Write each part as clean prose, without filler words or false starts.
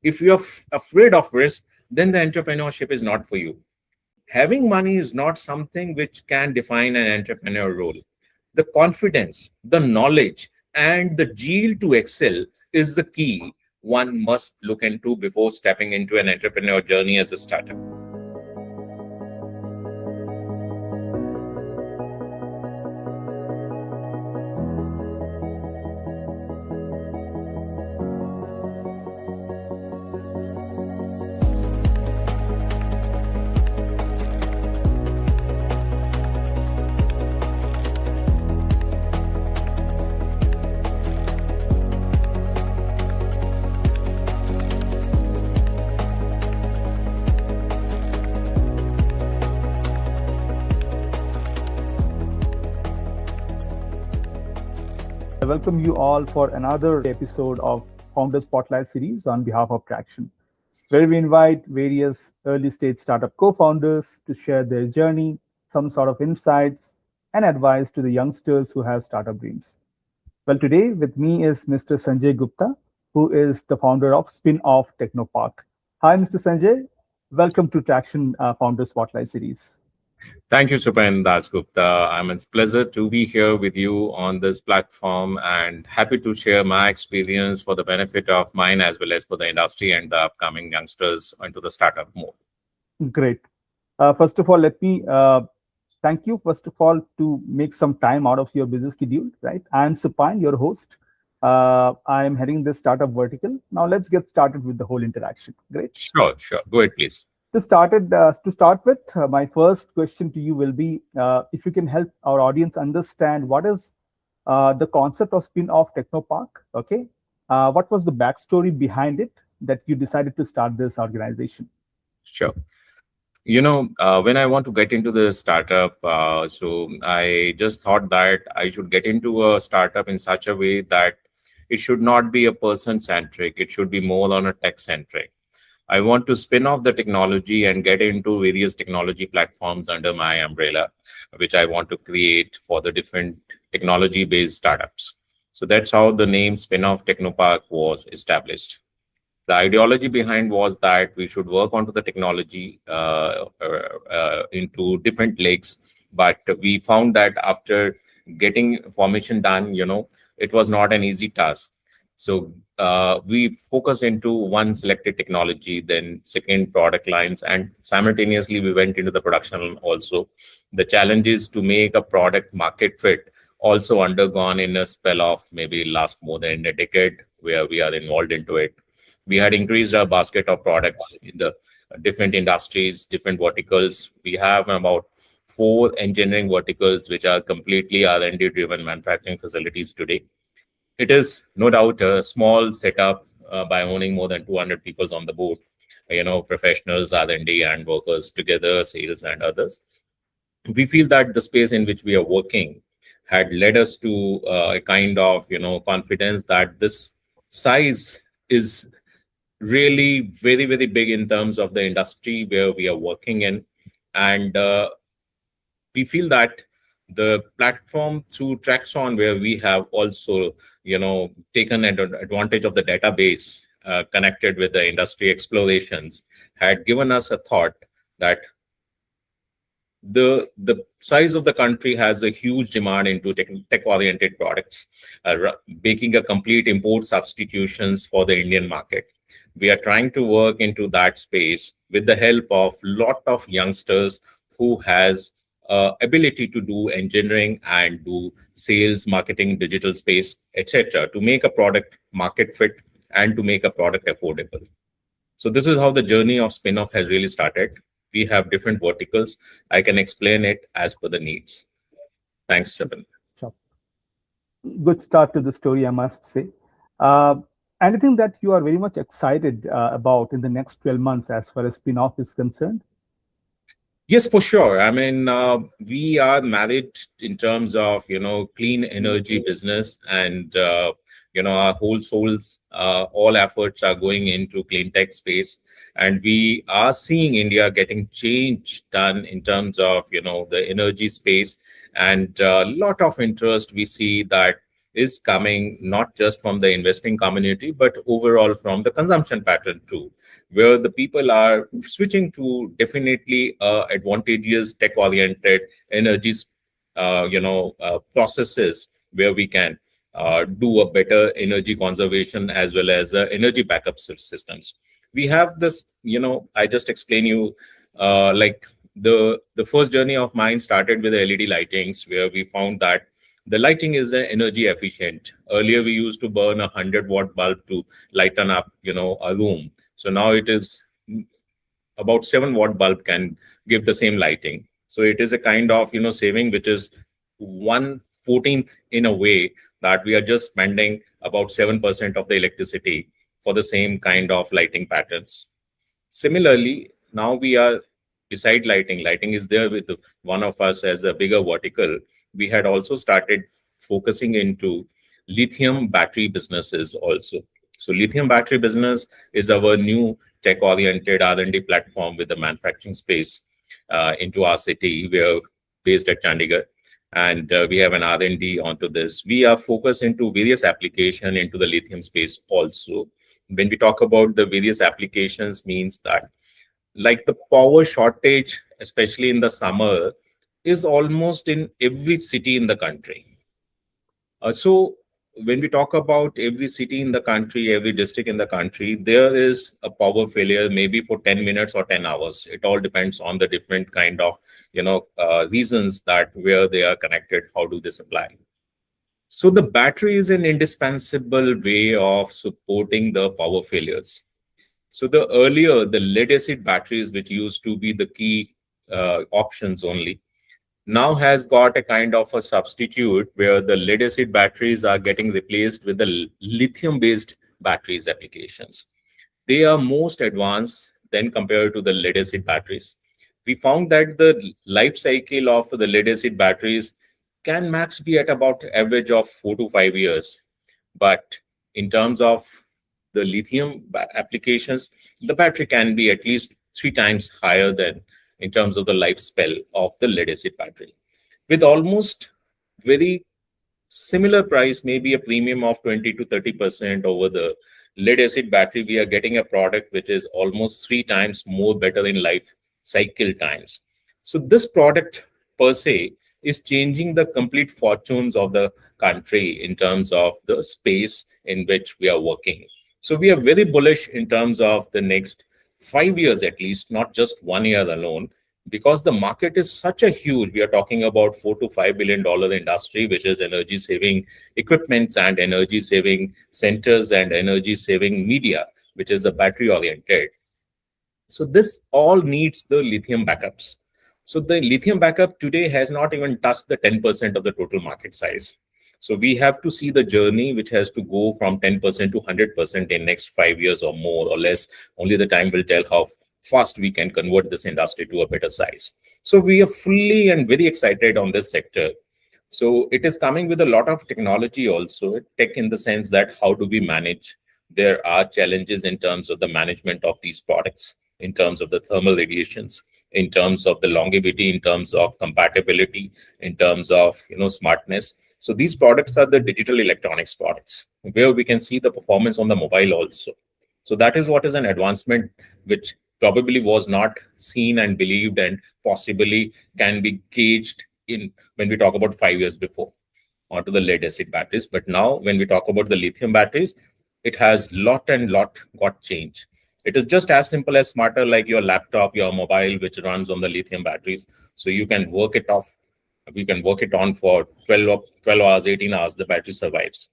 If you're afraid of risk, then the entrepreneurship is not for you. Having money is not something which can define an entrepreneur role. The confidence, the knowledge, and the zeal to excel is the key one must look into before stepping into an entrepreneur journey as a startup. I welcome you all for another episode of Founder Spotlight series on behalf of Traction, where we invite various early stage startup co founders to share their journey, some sort of insights, and advice to the youngsters who have startup dreams. Well, today with me is Mr. Sanjay Gupta, who is the founder of Spin Off Technopark. Hi, Mr. Sanjay. Welcome to Traction Founder Spotlight series. Thank you, Supan Das Gupta. It's a pleasure to be here with you on this platform and happy to share my experience for the benefit of mine as well as for the industry and the upcoming youngsters into the startup mode. Great. First of all, let me thank you, first of all, to make some time out of your busy schedule, right? I'm Supan, your host. I'm heading this startup vertical. Now let's get started with the whole interaction. Great. Sure. Go ahead, please. To start with, my first question to you will be if you can help our audience understand what is the concept of spin-off Technopark. Okay, what was the backstory behind it that you decided to start this organization? Sure. When I want to get into the startup, so I just thought that I should get into a startup in such a way that it should not be a person-centric. It should be more on a tech-centric. I want to spin off the technology and get into various technology platforms under my umbrella, which I want to create for the different technology-based startups. So that's how the name Spin-off Technopark was established. The ideology behind was that we should work onto the technology into different legs, but we found that after getting formation done, it was not an easy task. So we focus into one selected technology, then second product lines, and simultaneously we went into the production also. The challenges to make a product market fit also undergone in a spell of maybe last more than a decade where we are involved into it. We had increased our basket of products in the different industries, different verticals. We have about 4 engineering verticals, which are completely R&D driven manufacturing facilities today. It is no doubt a small setup by owning more than 200 people on the board, professionals, R&D and workers together, sales and others. We feel that the space in which we are working had led us to a kind of, confidence that this size is really very, very big in terms of the industry where we are working in. And we feel that the platform through Traxon, where we have also, taken advantage of the database connected with the industry explorations, had given us a thought that the size of the country has a huge demand into tech-oriented products, making a complete import substitutions for the Indian market. We are trying to work into that space with the help of lot of youngsters who has ability to do engineering and do sales, marketing, digital space, etc., to make a product market fit and to make a product affordable. So this is how the journey of spin-off has really started. We have different verticals. I can explain it as per the needs. Thanks, Seven. Sure. Good start to the story, I must say. Anything that you are very much excited about in the next 12 months as far as spin-off is concerned? Yes, for sure. We are married in terms of, clean energy business and, our whole souls, all efforts are going into clean tech space. And we are seeing India getting change done in terms of, the energy space and a lot of interest. We see that is coming not just from the investing community, but overall from the consumption pattern too, where the people are switching to definitely advantageous tech-oriented energies, processes where we can do a better energy conservation as well as energy backup systems. We have this, I just explain you, like the first journey of mine started with LED lightings, where we found that the lighting is energy efficient. Earlier, we used to burn 100-watt bulb to lighten up, a room. So now it is about 7-watt bulb can give the same lighting. So it is a kind of, saving which is 1/14th in a way, that we are just spending about 7% of the electricity for the same kind of lighting patterns. Similarly, now we are beside lighting. Lighting is there with one of us as a bigger vertical. We had also started focusing into lithium battery businesses also. So lithium battery business is our new tech-oriented R&D platform with the manufacturing space into our city. We are based at Chandigarh, and we have an R&D onto this. We are focused into various application into the lithium space also. When we talk about the various applications, means that like the power shortage, especially in the summer, is almost in every city in the country. So when we talk about every city in the country, every district in the country, there is a power failure, maybe for 10 minutes or 10 hours. It all depends on the different kind of, reasons that where they are connected, how do they supply. So the battery is an indispensable way of supporting the power failures. So the earlier, the lead acid batteries, which used to be the key options only, now has got a kind of a substitute where the lead acid batteries are getting replaced with the lithium based batteries applications. They are most advanced than compared to the lead acid batteries. We found that the life cycle of the lead acid batteries can max be at about average of 4 to 5 years. But in terms of the lithium applications, the battery can be at least 3 times higher than in terms of the life spell of the lead acid battery. With almost very similar price, maybe a premium of 20 to 30% over the lead acid battery, we are getting a product which is almost 3 times more better in life cycle times. So this product per se is changing the complete fortunes of the country in terms of the space in which we are working. So we are very bullish in terms of the next 5 years at least, not just 1 year alone, because the market is such a huge. We are talking about $4 to $5 billion industry, which is energy saving equipments and energy saving centers and energy saving media, which is the battery oriented. So this all needs the lithium backups. So the lithium backup today has not even touched the 10% of the total market size. So we have to see the journey which has to go from 10% to 100% in next 5 years or more or less. Only the time will tell how fast we can convert this industry to a better size. So we are fully and very excited on this sector. So it is coming with a lot of technology also, tech in the sense that how do we manage? There are challenges in terms of the management of these products, in terms of the thermal radiations, in terms of the longevity, in terms of compatibility, in terms of smartness. So these products are the digital electronics products, where we can see the performance on the mobile also. So that is what is an advancement which probably was not seen and believed and possibly can be gauged in when we talk about 5 years before onto the lead acid batteries. But now when we talk about the lithium batteries, it has lot and lot got changed. It is just as simple as smarter like your laptop, your mobile, which runs on the lithium batteries. So you can work it off. We can work it on for 12 hours, 18 hours, the battery survives.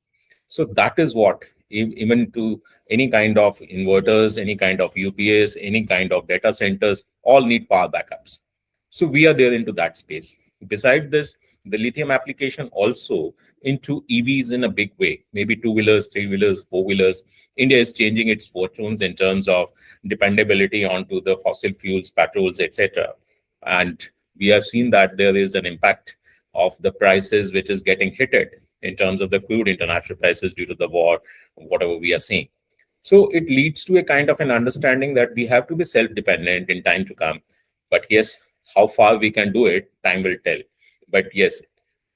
So that is what, even to any kind of inverters, any kind of UPS, any kind of data centers, all need power backups. So we are there into that space. Beside this, the lithium application also into EVs in a big way, maybe two-wheelers, three-wheelers, four-wheelers. India is changing its fortunes in terms of dependability onto the fossil fuels, petrols, etc. And we have seen that there is an impact of the prices which is getting hit in terms of the crude international prices due to the war, whatever we are seeing. So it leads to a kind of an understanding that we have to be self-dependent in time to come. But yes, how far we can do it, time will tell. But yes,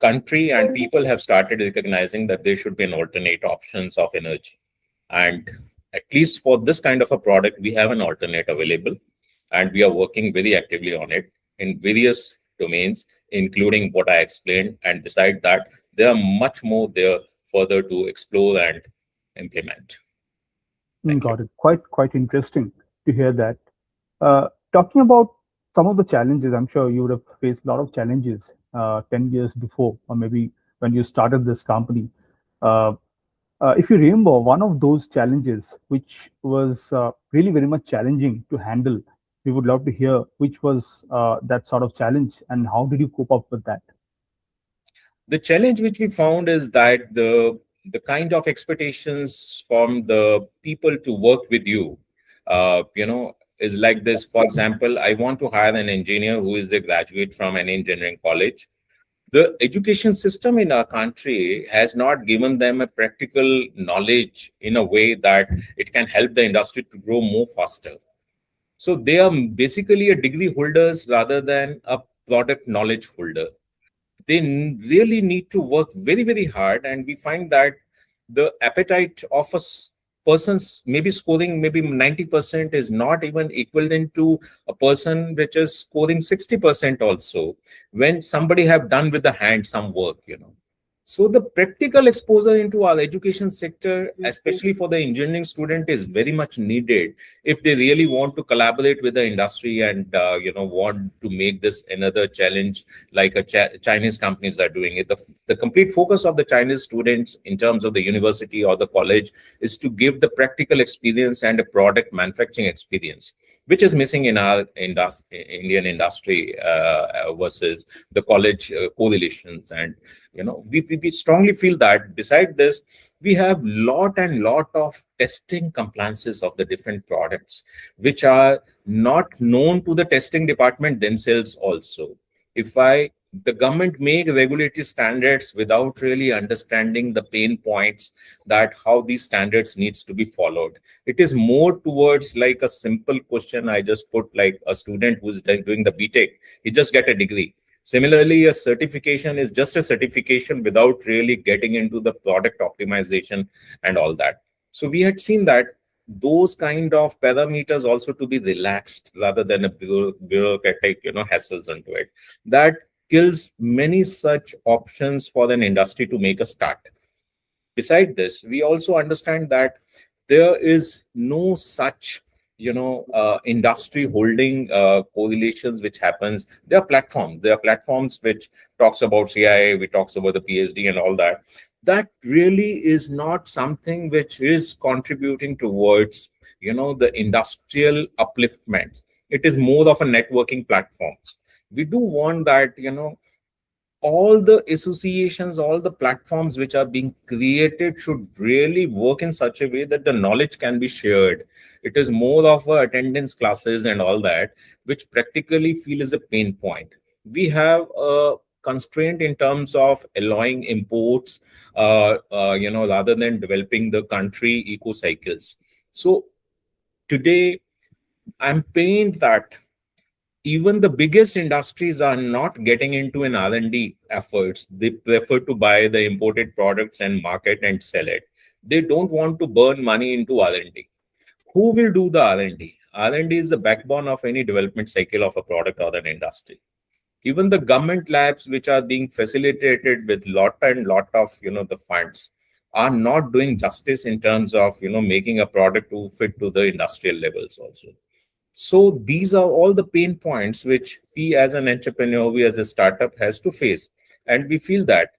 country and people have started recognizing that there should be an alternate options of energy. And at least for this kind of a product, we have an alternate available, and we are working very actively on it in various domains, including what I explained. And beside that, there are much more there further to explore and implement. Thank you. Got it. Quite interesting to hear that. Talking about some of the challenges, I'm sure you would have faced a lot of challenges 10 years before, or maybe when you started this company. Uh, if you remember, one of those challenges, which was really very much challenging to handle, we would love to hear which was that sort of challenge and how did you cope up with that? The challenge which we found is that the kind of expectations from the people to work with you, is like this. For example, I want to hire an engineer who is a graduate from an engineering college. The education system in our country has not given them a practical knowledge in a way that it can help the industry to grow more faster. So they are basically a degree holders rather than a product knowledge holder. They really need to work very very hard, and we find that the appetite of person's maybe scoring maybe 90% is not even equivalent to a person which is scoring 60% also, when somebody have done with the hand some work. So the practical exposure into our education sector, especially for the engineering student, is very much needed if they really want to collaborate with the industry and want to make this another challenge like Chinese companies are doing it. The complete focus of the Chinese students in terms of the university or the college is to give the practical experience and a product manufacturing experience, which is missing in our Indian industry versus the college correlations. And we strongly feel that beside this, we have lot and lot of testing compliances of the different products which are not known to the testing department themselves also. If I The government make regulatory standards without really understanding the pain points, that how these standards needs to be followed. It is more towards like a simple question I just put, like a student who's doing the BTech, he just get a degree. Similarly, a certification is just a certification without really getting into the product optimization and all that. So we had seen that those kind of parameters also to be relaxed rather than a bureaucratic hassles into it. That kills many such options for an industry to make a start. Beside this, we also understand that there is no such industry holding correlations which happens. There are platforms which talks about CIA, we talks about the PhD and all that. That really is not something which is contributing towards the industrial upliftment. It is more of a networking platforms. We do want that all the associations, all the platforms which are being created should really work in such a way that the knowledge can be shared. It is more of attendance classes and all that, which practically feel is a pain point. We have a constraint in terms of allowing imports, rather than developing the country eco cycles. So today, I'm pained that even the biggest industries are not getting into an R&D efforts. They prefer to buy the imported products and market and sell it. They don't want to burn money into R&D. Who will do the R&D? R&D is the backbone of any development cycle of a product or an industry. Even the government labs which are being facilitated with lot and lot of the funds are not doing justice in terms of making a product to fit to the industrial levels also. So these are all the pain points which we as an entrepreneur, we as a startup has to face. And we feel that,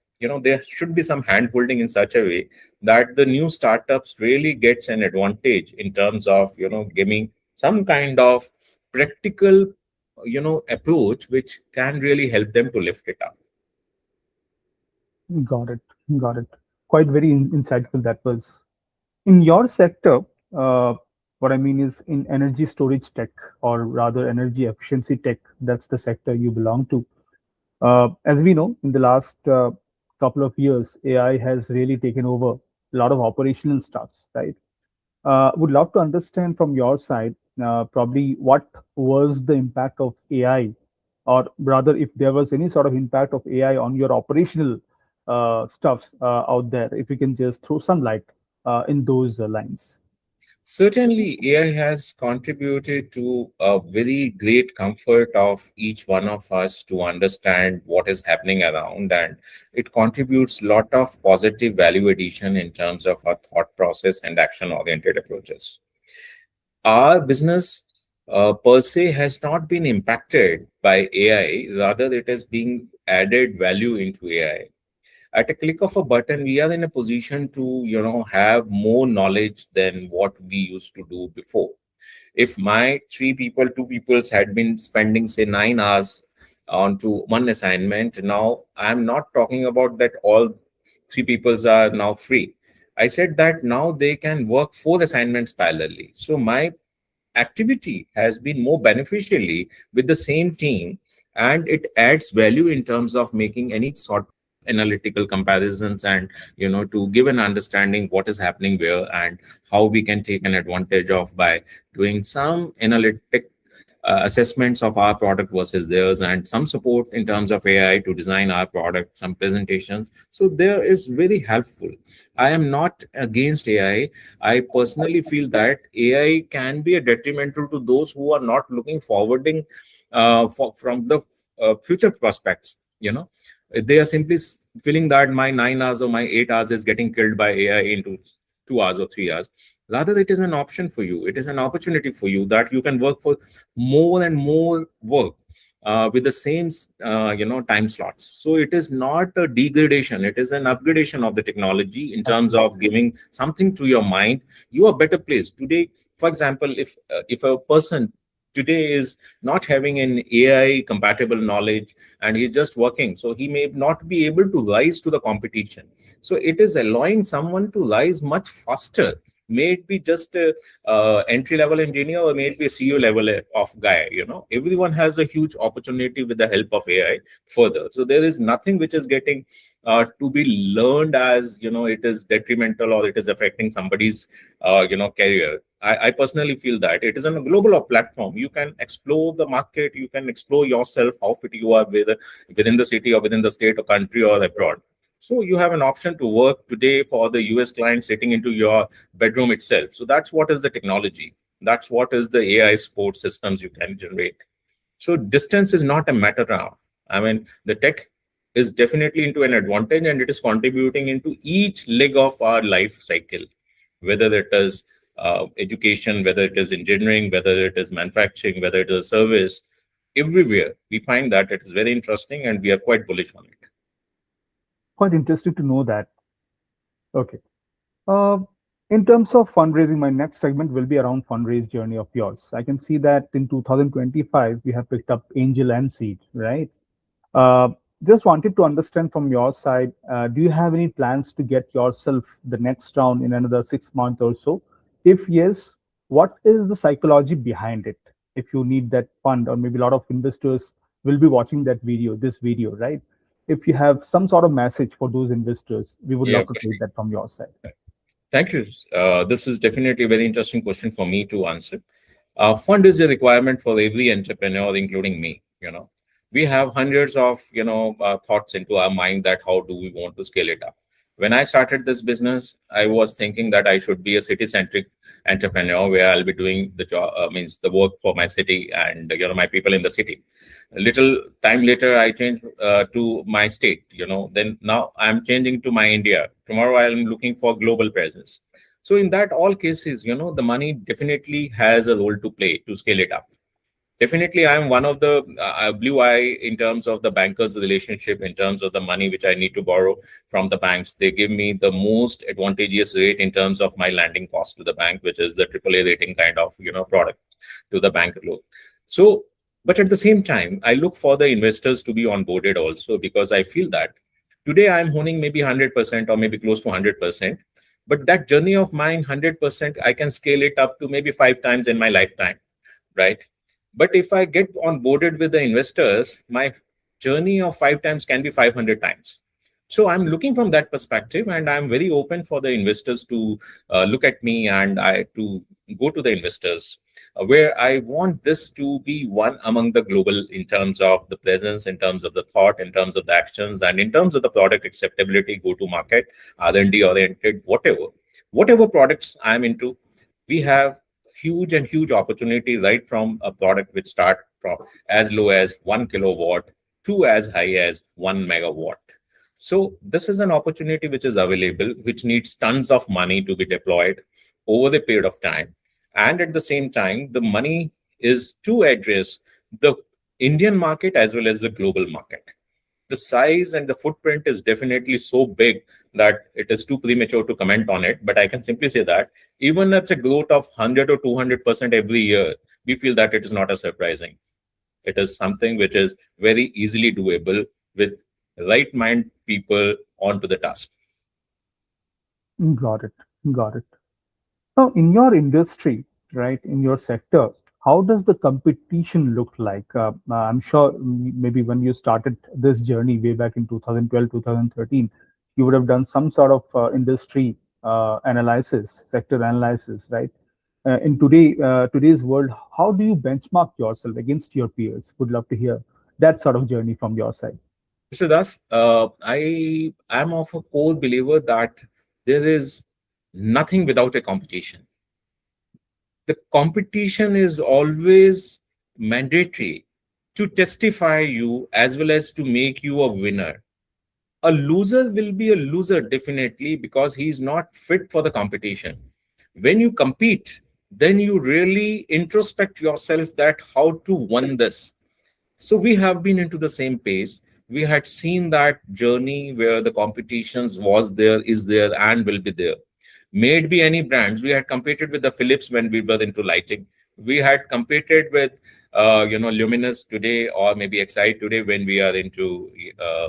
there should be some hand holding in such a way that the new startups really gets an advantage in terms of, giving some kind of practical, approach which can really help them to lift it up. Got it. Got it. Quite very insightful that was. In your sector, uh, what I mean is in energy storage tech, or rather energy efficiency tech, that's the sector you belong to. As we know, in the last couple of years, AI has really taken over a lot of operational stuffs, right? Would love to understand from your side, probably what was the impact of AI or rather, if there was any sort of impact of AI on your operational stuffs out there, if you can just throw some light in those lines. Certainly, AI has contributed to a very great comfort of each one of us to understand what is happening around, and it contributes a lot of positive value addition in terms of our thought process and action-oriented approaches. Our business per se has not been impacted by AI, rather it is being added value into AI. At a click of a button, we are in a position to have more knowledge than what we used to do before. If my two peoples had been spending say 9 hours onto one assignment, now I'm not talking about that all three peoples are now free. I said that now they can work four assignments parallelly. So my activity has been more beneficially with the same team, and it adds value in terms of making any sort of analytical comparisons, and to give an understanding what is happening where and how we can take an advantage of by doing some analytic assessments of our product versus theirs, and some support in terms of AI to design our product, some presentations. So there is very helpful. I am not against AI. I personally feel that AI can be a detrimental to those who are not looking forwarding from the future prospects. They are simply feeling that my 9 hours or my 8 hours is getting killed by AI into 2 hours or 3 hours. Rather, it is an option for you. It is an opportunity for you that you can work for more and more work with the same time slots. So it is not a degradation, it is an upgradation of the technology in terms of Absolutely. giving something to your mind. You are better placed today. For example, if a person today is not having an AI compatible knowledge and he's just working, so he may not be able to rise to the competition. So it is allowing someone to rise much faster. May it be just a entry level engineer, or may it be a CEO level of guy. Everyone has a huge opportunity with the help of AI further. So there is nothing which is getting to be learned as it is detrimental or it is affecting somebody's career. I personally feel that it is on a global platform. You can explore the market, you can explore yourself, how fit you are within the city or within the state or country or abroad. So you have an option to work today for the US client sitting into your bedroom itself. So that's what is the technology. That's what is the AI support systems you can generate. So distance is not a matter now. I mean, the tech is definitely into an advantage, and it is contributing into each leg of our life cycle, whether it is education, whether it is engineering, whether it is manufacturing, whether it is service. Everywhere we find that it is very interesting, and we are quite bullish on it. Quite interesting to know that. Okay. Uh, in terms of fundraising, my next segment will be around fundraise journey of yours. I can see that in 2025 we have picked up angel and seed, right? Uh, just wanted to understand from your side, do you have any plans to get yourself the next round in another 6 months or so? If yes, what is the psychology behind it? If you need that fund, or maybe a lot of investors will be watching this video, right? If you have some sort of message for those investors, we would Yeah, love to for take sure. that from your side. Thank you. This is definitely a very interesting question for me to answer. Fund is a requirement for every entrepreneur, including me. We have hundreds of thoughts into our mind that how do we want to scale it up. When I started this business, I was thinking that I should be a city-centric entrepreneur where I'll be doing the job, means the work for my city and my people in the city. A little time later, I changed to my state. Then now I'm changing to my India. Tomorrow, I'm looking for global presence. So in that all cases, the money definitely has a role to play to scale it up. Definitely, I'm one of the blue eye in terms of the bankers' relationship, in terms of the money which I need to borrow from the banks. They give me the most advantageous rate in terms of my landing cost to the bank, which is the AAA rating kind of product to the bank loan. So, but at the same time, I look for the investors to be onboarded also, because I feel that today I'm honing maybe 100% or maybe close to 100%. But that journey of mine, 100%, I can scale it up to maybe 5 times in my lifetime, right? But if I get onboarded with the investors, my journey of 5 times can be 500 times. So I'm looking from that perspective, and I'm very open for the investors to look at me, and I to go to the investors where I want this to be one among the global in terms of the presence, in terms of the thought, in terms of the actions, and in terms of the product acceptability, go to market, R&D oriented, whatever products I'm into, we have huge opportunity right from a product which start from as low as 1 kilowatt to as high as 1 megawatt. So this is an opportunity which is available, which needs tons of money to be deployed over the period of time. And at the same time, the money is to address the Indian market as well as the global market. The size and the footprint is definitely so big that it is too premature to comment on it. But I can simply say that even at a growth of 100 or 200% every year, we feel that it is not as surprising. It is something which is very easily doable with right mind people onto the task. Got it. Got it. Now, in your industry, right, in your sector, how does the competition look like? I'm sure maybe when you started this journey way back in 2012, 2013, you would have done some sort of industry analysis, sector analysis, right? Today's world, how do you benchmark yourself against your peers? Would love to hear that sort of journey from your side. So thus, I am of a core believer that there is nothing without a competition. The competition is always mandatory to testify you as well as to make you a winner. A loser will be a loser definitely because he is not fit for the competition. When you compete, then you really introspect yourself that how to win this. So we have been into the same pace. We had seen that journey where the competitions was there, is there, and will be there. May it be any brands. We had competed with the Philips when we were into lighting. We had competed with Luminous today, or maybe Excite today when we are into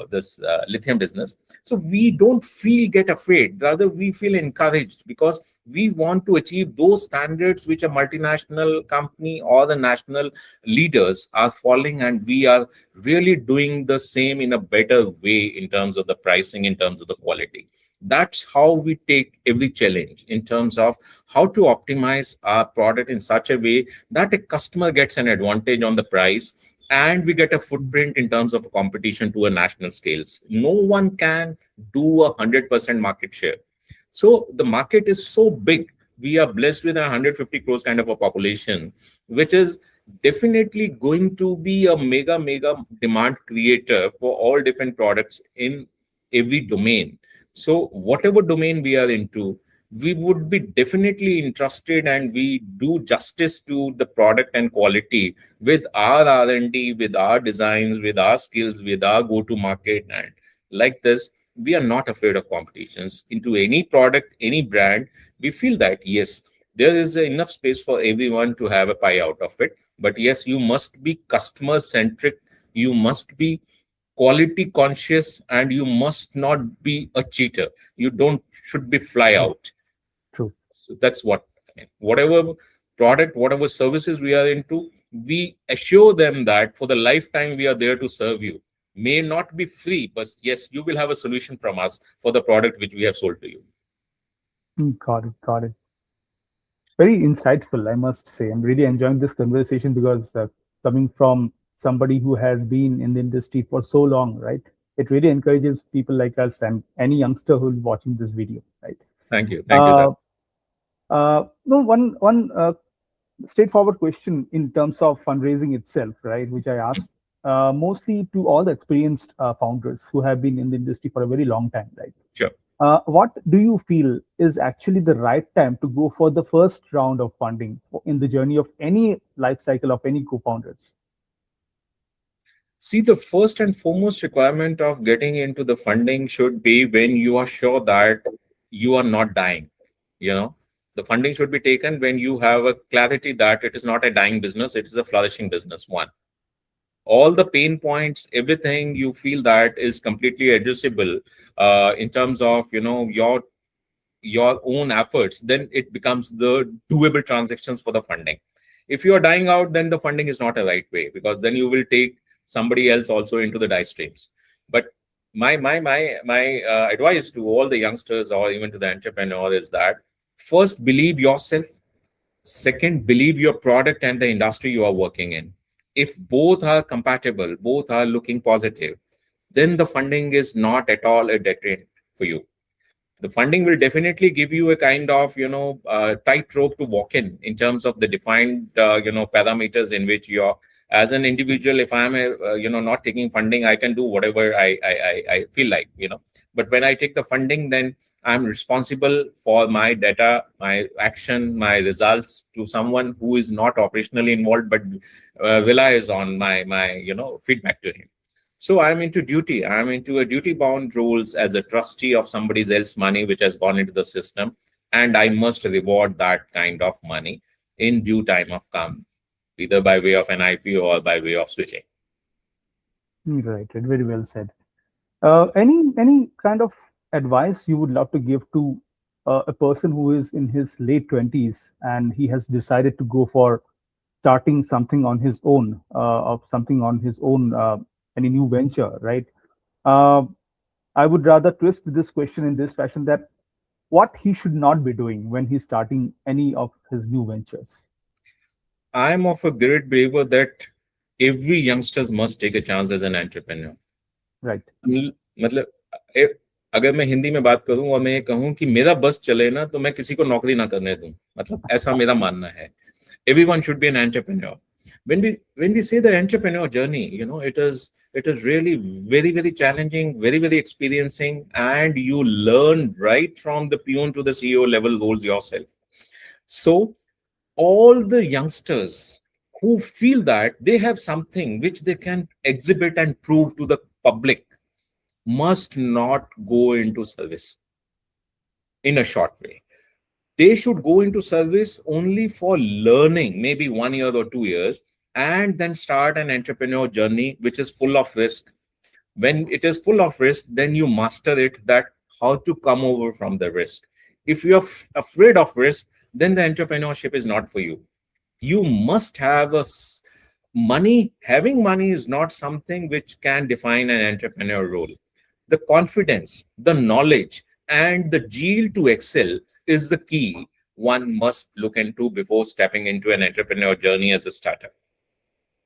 this lithium business. So we don't get afraid. Rather, we feel encouraged because we want to achieve those standards which a multinational company or the national leaders are following, and we are really doing the same in a better way in terms of the pricing, in terms of the quality. That's how we take every challenge in terms of how to optimize our product in such a way that a customer gets an advantage on the price, and we get a footprint in terms of competition to a national scales. No one can do 100% market share. So the market is so big. We are blessed with 150 crores kind of a population, which is definitely going to be a mega demand creator for all different products in every domain. So whatever domain we are into, we would be definitely interested, and we do justice to the product and quality with our R&D, with our designs, with our skills, with our go-to market. And like this, we are not afraid of competitions into any product, any brand. We feel that, yes, there is enough space for everyone to have a pie out of it. But yes, you must be customer centric. You must be quality conscious, and you must not be a cheater. You don't should be fly True. out. True. So that's whatever product, whatever services we are into, we assure them that for the lifetime we are there to serve you. May not be free, but yes, you will have a solution from us for the product which we have sold to you. Got it. Got it. Very insightful, I must say. I'm really enjoying this conversation because coming from somebody who has been in the industry for so long, right? It really encourages people like us and any youngster who's watching this video, right? Thank you, that. Uh, no, one straightforward question in terms of fundraising itself, right? Which I asked mostly to all the experienced founders who have been in the industry for a very long time, right? Sure. What do you feel is actually the right time to go for the first round of funding in the journey of any life cycle of any co-founders? See, the first and foremost requirement of getting into the funding should be when you are sure that you are not dying. You know, the funding should be taken when you have a clarity that it is not a dying business, it is a flourishing business. One, all the pain points, everything you feel that is completely addressable in terms of your own efforts, then it becomes the doable transactions for the funding. If you are dying out, then the funding is not a right way, because then you will take somebody else also into the die streams. But my advice to all the youngsters or even to the entrepreneur is that first believe yourself. Second, believe your product and the industry you are working in. If both are compatible, both are looking positive, then the funding is not at all a deterrent for you. The funding will definitely give you a kind of tightrope to walk in terms of the defined parameters in which you're as an individual. If I'm not taking funding, I can do whatever I feel like, but when I take the funding, then I'm responsible for my data, my action, my results to someone who is not operationally involved but relies on my feedback to him. So I'm into duty. I'm into a duty-bound roles as a trustee of somebody else's money which has gone into the system, and I must reward that kind of money in due time of come, either by way of an IPO or by way of switching. Right, right, very well said. Any kind of advice you would love to give to a person who is in his late 20s and he has decided to go for starting something on his own, of something on his own, any new venture, right? Uh, I would rather twist this question in this fashion, that what he should not be doing when he's starting any of his new ventures, I'm of a great believer that every youngsters must take a chance as an entrepreneur. right? मतलब ए- अगर मैं हिंदी में बात करूं और मैं ये कहूं कि मेरा बस चले ना, तो मैं किसी को नौकरी ना करने दूं, मतलब ऐसा मेरा मानना है. Everyone should be an entrepreneur. When we say the entrepreneur journey, it is really very very challenging, very very experiencing, and you learn right from the peon to the CEO level roles yourself. So all the youngsters who feel that they have something which they can exhibit and prove to the public must not go into service in a short way. They should go into service only for learning, maybe 1 year or 2 years, and then start an entrepreneur journey which is full of risk. When it is full of risk, then you master it, that how to come over from the risk. If you're afraid of risk, then the entrepreneurship is not for you. You must have money. Having money is not something which can define an entrepreneur role. The confidence, the knowledge, and the zeal to excel is the key one must look into before stepping into an entrepreneur journey as a startup.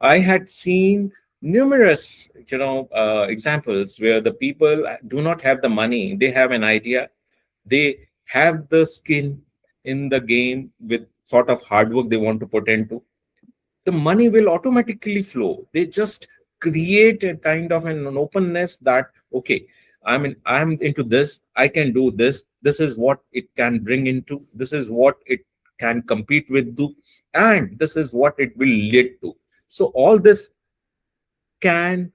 I had seen numerous, examples where the people do not have the money. They have an idea. They have the skin in the game with sort of hard work they want to put into. The money will automatically flow. They just create a kind of an openness that, okay, I'm into this, I can do this, this is what it can bring into, this is what it can compete with do, and this is what it will lead to. So all this can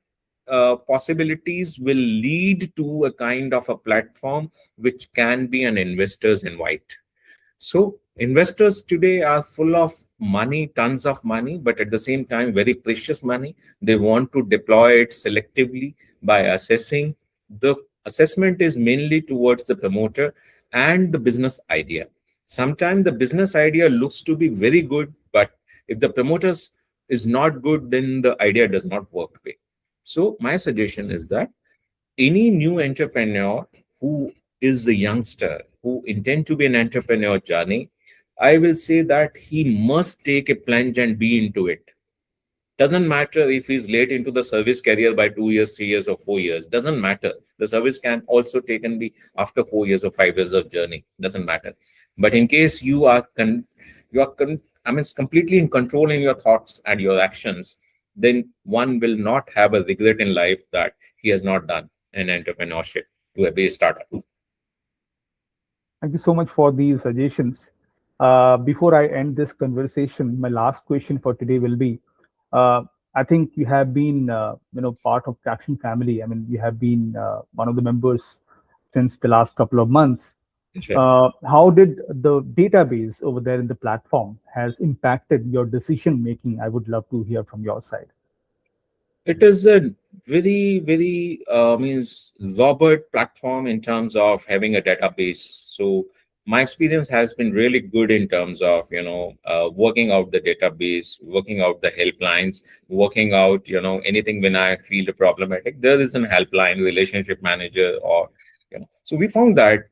possibilities will lead to a kind of a platform which can be an investor's invite. So investors today are full of money, tons of money, but at the same time, very precious money. They want to deploy it selectively by assessing. The assessment is mainly towards the promoter and the business idea. Sometimes the business idea looks to be very good, but if the promoters is not good, then the idea does not work. So my suggestion is that any new entrepreneur who is a youngster who intend to be an entrepreneur journey, I will say that he must take a plunge and be into it. Doesn't matter if he's late into the service career by 2 years, 3 years, or 4 years. Doesn't matter. The service can also taken be after 4 years or 5 years of journey. Doesn't matter. But in case I mean, it's completely in control in your thoughts and your actions, then one will not have a regret in life that he has not done an entrepreneurship to a base startup. Thank you so much for these suggestions. Before I end this conversation, my last question for today will be: uh, I think you have been, part of Traction family. I mean, you have been one of the members since the last couple of months. Sure. How did the database over there in the platform has impacted your decision making? I would love to hear from your side. It is a very, very means robust platform in terms of having a database. So my experience has been really good in terms of working out the database, working out the helplines, working out anything when I feel problematic. There is an helpline, relationship manager, or so we found that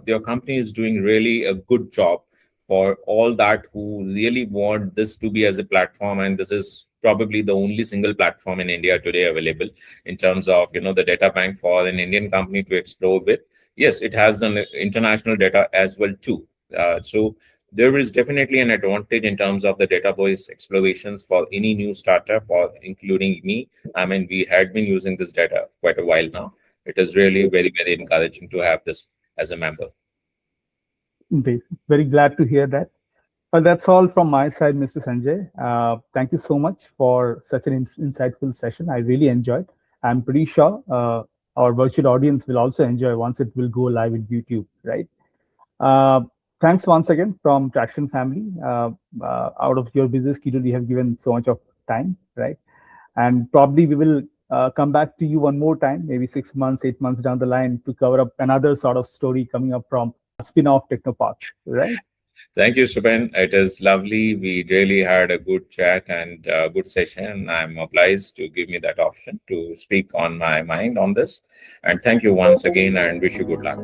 your company is doing really a good job for all that who really want this to be as a platform, and this is probably the only single platform in India today available in terms of the data bank for an Indian company to explore with. Yes, it has an international data as well too. So there is definitely an advantage in terms of the database explorations for any new startup, or including me. I mean, we had been using this data quite a while now. It is really very, very encouraging to have this as a member. Indeed. Very glad to hear that. Well, that's all from my side, Mr. Sanjay. Thank you so much for such an insightful session. I really enjoyed. I'm pretty sure our virtual audience will also enjoy once it will go live in YouTube, right? Uh, Thanks once again from Traction family. Out of your busy schedule, you have given so much of time, right? And probably we will come back to you one more time, maybe 6 months, 8 months down the line, to cover up another sort of story coming up from a spin-off Technopark, right? Thank you, Subhan. It is lovely. We really had a good chat and a good session. I'm obliged to give me that option to speak on my mind on this. And thank you once again and wish you good luck.